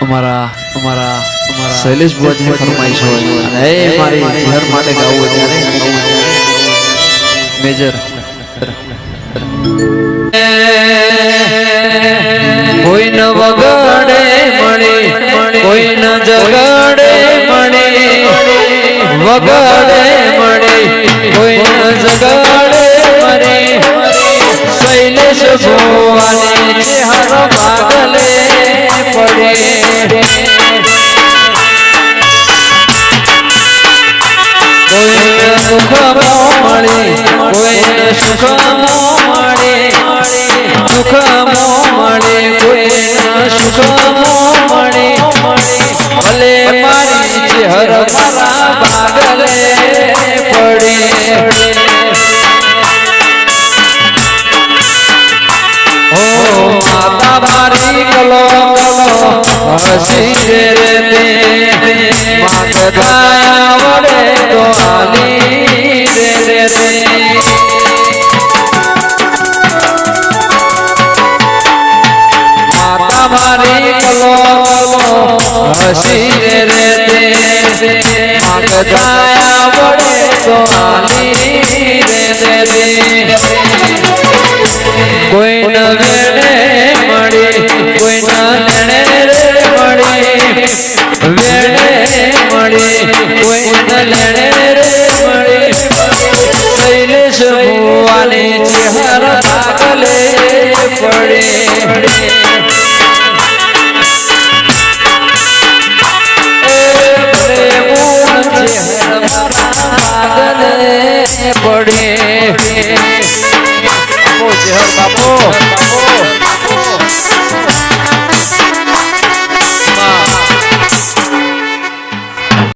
અમારા અમારા અમારા શૈલેષ ભુવાજીની ફરમાઈશ હોય અને એ મારી ઘર માટે ગાવું ત્યારે મેજર કોઈ ન વગડે મણી કોઈ ન જગડે મણી વગડે મણી કોઈ ન જગડે મણી શૈલેષ ભુવાની ચહેરો ભાગલે પડે કોઈને સુખ મળે કોઈને સુખ મળે સુખ મળે કોઈને સુખ મળે ભલે મારી ચહેર મારા ભાગલે પડે માતા મારી કલો હસી રે માતા વડે તો હાલી રે માતા મારી કલો હસી રે માતા વડે તો હાલી રે કોઈ નવે